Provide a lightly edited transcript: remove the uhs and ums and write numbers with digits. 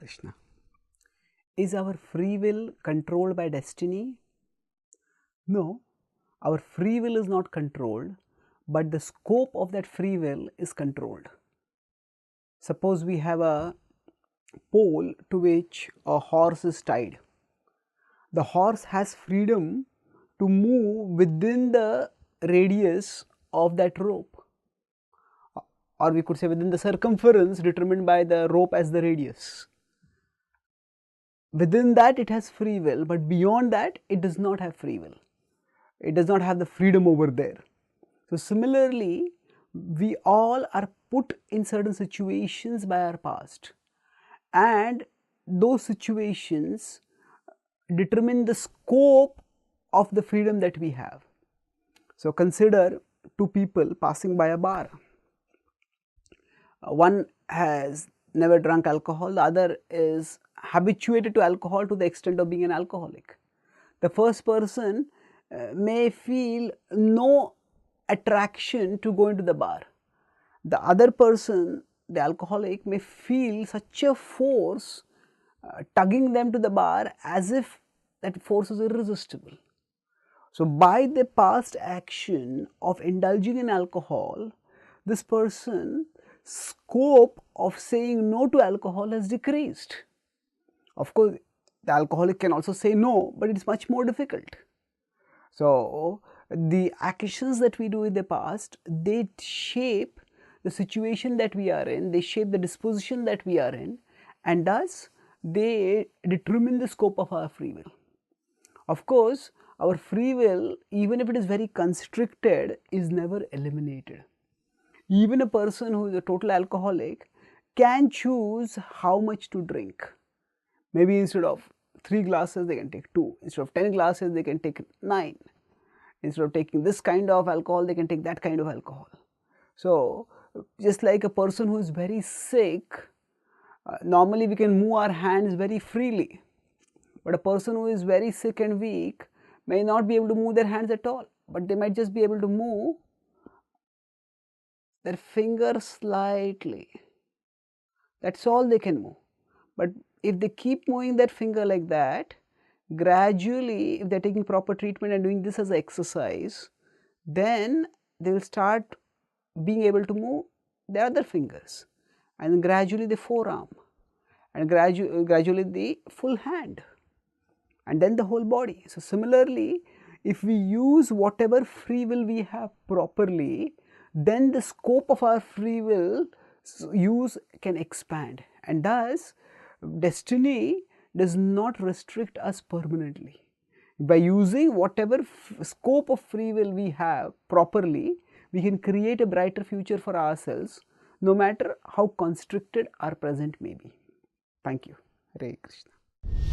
Krishna. Is our free will controlled by destiny? No, our free will is not controlled, but the scope of that free will is controlled. Suppose we have a pole to which a horse is tied. The horse has freedom to move within the radius of that rope, or we could say within the circumference determined by the rope as the radius. Within that it has free will, but beyond that it does not have free will. It does not have the freedom over there. So similarly, we all are put in certain situations by our past, and those situations determine the scope of the freedom that we have. So consider two people passing by a bar. One has never drunk alcohol, the other is habituated to alcohol to the extent of being an alcoholic. The first person may feel no attraction to go into the bar. The other person, the alcoholic, may feel such a force tugging them to the bar as if that force is irresistible. So by the past action of indulging in alcohol, this person's scope of saying no to alcohol has decreased. Of course, the alcoholic can also say no, but it is much more difficult. So the actions that we do in the past, they shape the situation that we are in, they shape the disposition that we are in, and thus they determine the scope of our free will. Of course, our free will, even if it is very constricted, is never eliminated. Even a person who is a total alcoholic can choose how much to drink. Maybe instead of 3 glasses they can take 2, instead of 10 glasses they can take 9, instead of taking this kind of alcohol they can take that kind of alcohol. So just like a person who is very sick, normally we can move our hands very freely, but a person who is very sick and weak may not be able to move their hands at all, but they might just be able to move their fingers slightly. That's all they can move. But if they keep moving that finger like that, gradually, if they are taking proper treatment and doing this as an exercise, then they will start being able to move their other fingers, and gradually the forearm, and gradually the full hand, and then the whole body. So similarly, if we use whatever free will we have properly, then the scope of our free will use can expand, and thus destiny does not restrict us permanently. By using whatever scope of free will we have properly, we can create a brighter future for ourselves, no matter how constricted our present may be. Thank you. Hare Krishna.